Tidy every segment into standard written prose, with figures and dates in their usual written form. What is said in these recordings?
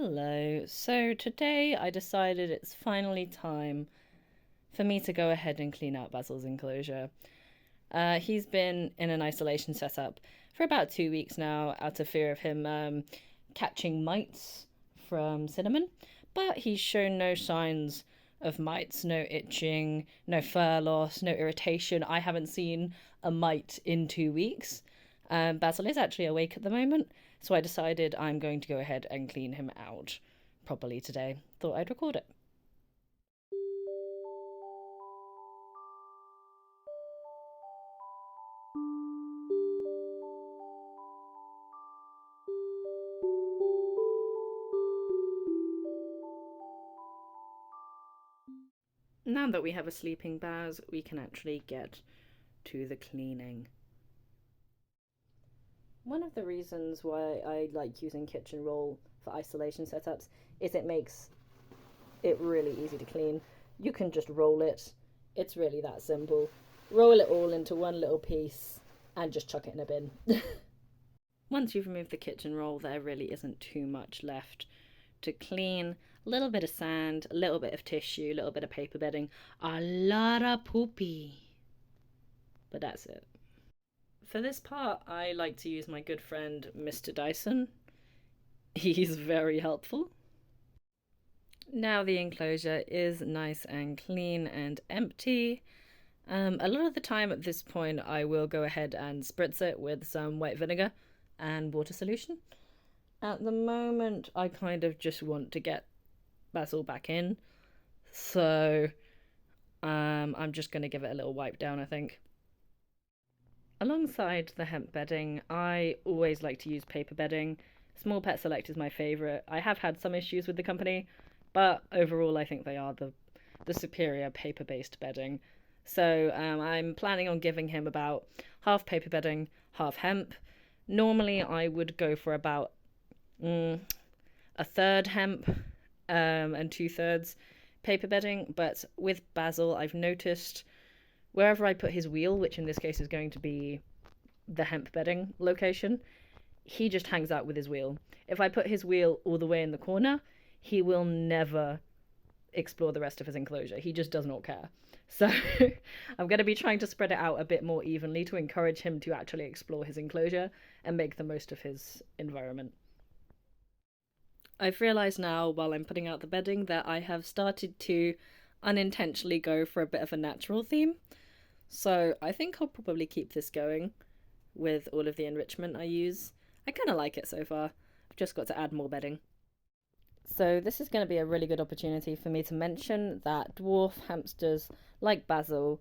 Hello. So today I decided it's finally time for me to go ahead and clean out Basil's enclosure. He's been in an isolation setup for about 2 weeks now out of fear of him catching mites from cinnamon, but he's shown no signs of mites, no itching, no fur loss, no irritation. I haven't seen a mite in 2 weeks. Basil is actually awake at the moment, so I decided I'm going to go ahead and clean him out properly today. Thought I'd record it. Now that we have a sleeping Baz, we can actually get to the cleaning. One of the reasons why I like using kitchen roll for isolation setups is it makes it really easy to clean. You can just roll it. It's really that simple. Roll it all into one little piece and just chuck it in a bin. Once you've removed the kitchen roll, there really isn't too much left to clean. A little bit of sand, a little bit of tissue, a little bit of paper bedding, a lot of poopy. But that's it. For this part, I like to use my good friend Mr. Dyson. He's very helpful. Now the enclosure is nice and clean and empty. A lot of the time at this point, I will go ahead and spritz it with some white vinegar and water solution. At the moment, I kind of just want to get Basil back in, so I'm just going to give it a little wipe down, I think. Alongside the hemp bedding, I always like to use paper bedding. Small Pet Select is my favourite. I have had some issues with the company, but overall I think they are the superior paper-based bedding. So I'm planning on giving him about half paper bedding, half hemp. Normally I would go for about a third hemp and 2/3 paper bedding, but with Basil I've noticed wherever I put his wheel, which in this case is going to be the hemp bedding location, he just hangs out with his wheel. If I put his wheel all the way in the corner, he will never explore the rest of his enclosure. He just does not care. So I'm going to be trying to spread it out a bit more evenly to encourage him to actually explore his enclosure and make the most of his environment. I've realised now, while I'm putting out the bedding, that I have started to unintentionally go for a bit of a natural theme. So I think I'll probably keep this going with all of the enrichment I use. I kind of like it so far. I've just got to add more bedding. So this is going to be a really good opportunity for me to mention that dwarf hamsters, like Basil,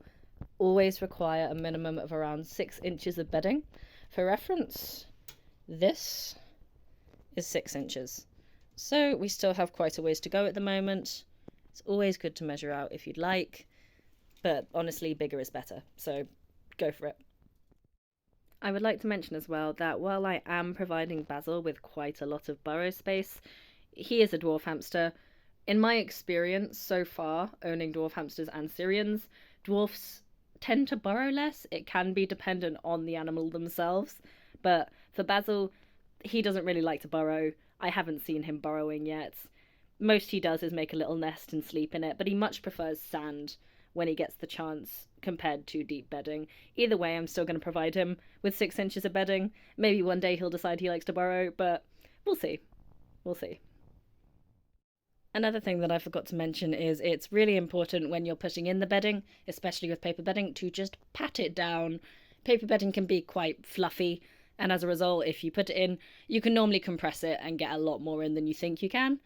always require a minimum of around 6 inches of bedding. For reference, this is 6 inches. So we still have quite a ways to go at the moment. It's always good to measure out if you'd like, but honestly, bigger is better, so go for it. I would like to mention as well that while I am providing Basil with quite a lot of burrow space, he is a dwarf hamster. In my experience so far, owning dwarf hamsters and Syrians, dwarfs tend to burrow less. It can be dependent on the animal themselves, but for Basil, he doesn't really like to burrow. I haven't seen him burrowing yet. Most he does is make a little nest and sleep in it, but he much prefers sand when he gets the chance compared to deep bedding. Either way, I'm still going to provide him with 6 inches of bedding. Maybe one day he'll decide he likes to burrow, but we'll see. We'll see. Another thing that I forgot to mention is it's really important when you're putting in the bedding, especially with paper bedding, to just pat it down. Paper bedding can be quite fluffy, and as a result, if you put it in, you can normally compress it and get a lot more in than you think you can.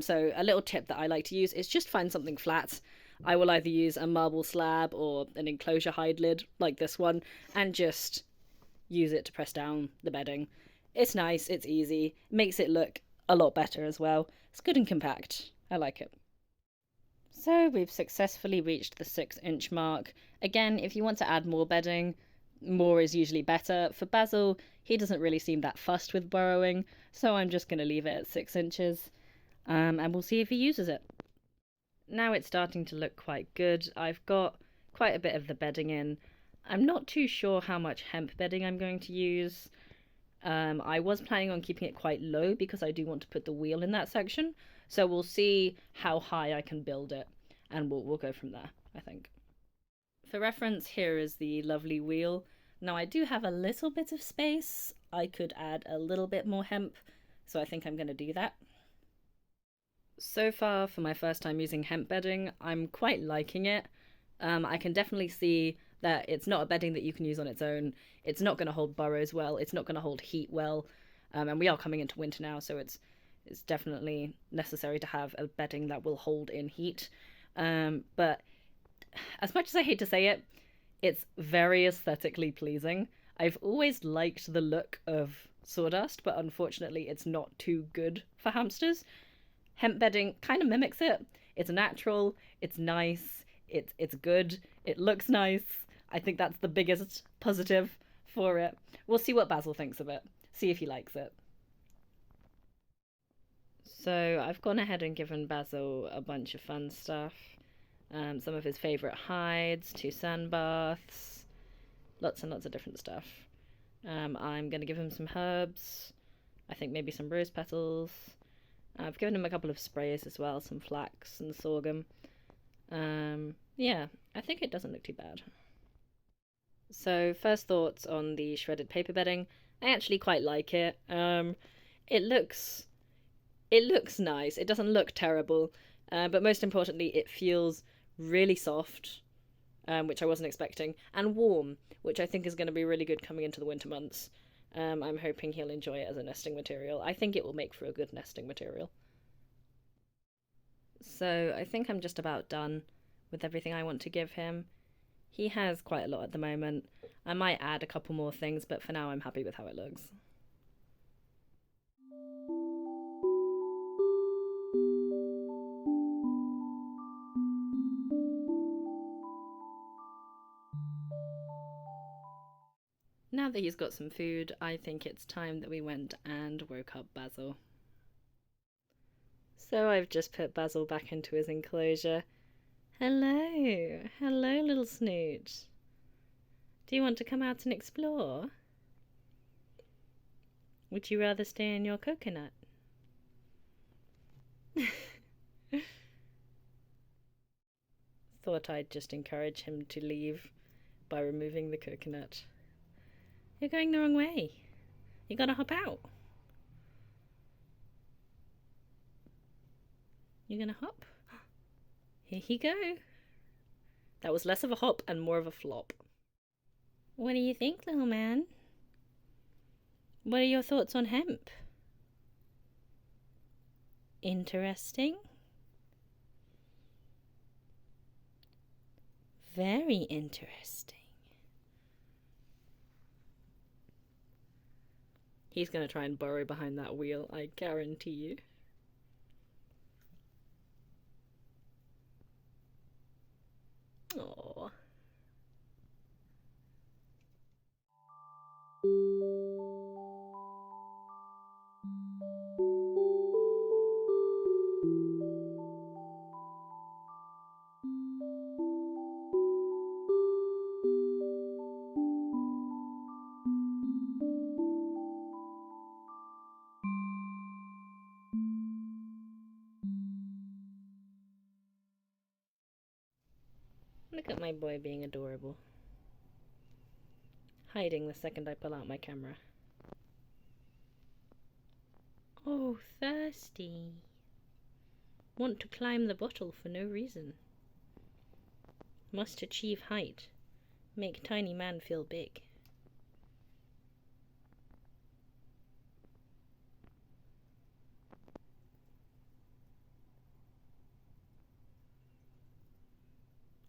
So a little tip that I like to use is just find something flat. I will either use a marble slab or an enclosure hide lid like this one and just use it to press down the bedding. It's nice, it's easy, makes it look a lot better as well. It's good and compact. I like it. So we've successfully reached the 6 inch mark. Again, if you want to add more bedding, more is usually better. For Basil, he doesn't really seem that fussed with burrowing, so I'm just going to leave it at 6 inches. And we'll see if he uses it. Now it's starting to look quite good. I've got quite a bit of the bedding in. I'm not too sure how much hemp bedding I'm going to use. I was planning on keeping it quite low because I do want to put the wheel in that section. So we'll see how high I can build it, and we'll go from there, I think. For reference, here is the lovely wheel. Now I do have a little bit of space. I could add a little bit more hemp, so I think I'm going to do that. So far, for my first time using hemp bedding, I'm quite liking it. I can definitely see that it's not a bedding that you can use on its own. It's not going to hold burrows well. It's not going to hold heat well. And we are coming into winter now, so it's definitely necessary to have a bedding that will hold in heat. But as much as I hate to say it, it's very aesthetically pleasing. I've always liked the look of sawdust, but unfortunately, it's not too good for hamsters. Hemp bedding kind of mimics it. It's natural. It's nice. It's good. It looks nice. I think that's the biggest positive for it. We'll see what Basil thinks of it. See if he likes it. So I've gone ahead and given Basil a bunch of fun stuff. Some of his favourite hides, 2 sand baths, lots and lots of different stuff. I'm going to give him some herbs. I think maybe some rose petals. I've given him a couple of sprays as well, some flax and sorghum. Yeah, I think it doesn't look too bad. So first thoughts on the shredded paper bedding. I actually quite like it. It looks nice. It doesn't look terrible, but most importantly, it feels really soft, which I wasn't expecting, and warm, which I think is going to be really good coming into the winter months. I'm hoping he'll enjoy it as a nesting material. I think it will make for a good nesting material. So I think I'm just about done with everything I want to give him. He has quite a lot at the moment. I might add a couple more things, but for now I'm happy with how it looks. Now that he's got some food, I think it's time that we went and woke up Basil. So I've just put Basil back into his enclosure. Hello, hello, little snoot. Do you want to come out and explore? Would you rather stay in your coconut? Thought I'd just encourage him to leave by removing the coconut. You're going the wrong way. You gotta hop out. You're gonna hop? Here you go. That was less of a hop and more of a flop. What do you think, little man? What are your thoughts on hemp? Interesting. Very interesting. He's going to try and burrow behind that wheel, I guarantee you. Aww. Look at my boy being adorable. Hiding the second I pull out my camera. Oh, thirsty. Want to climb the bottle for no reason. Must achieve height. Make tiny man feel big.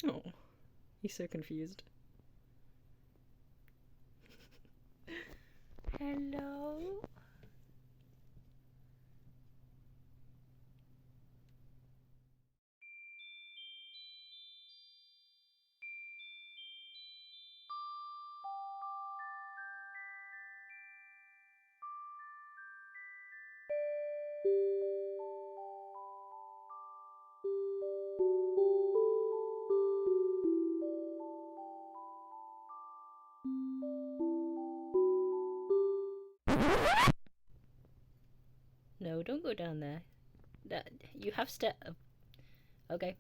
Oh, he's so confused. Hello? No, don't go down there. You have Okay.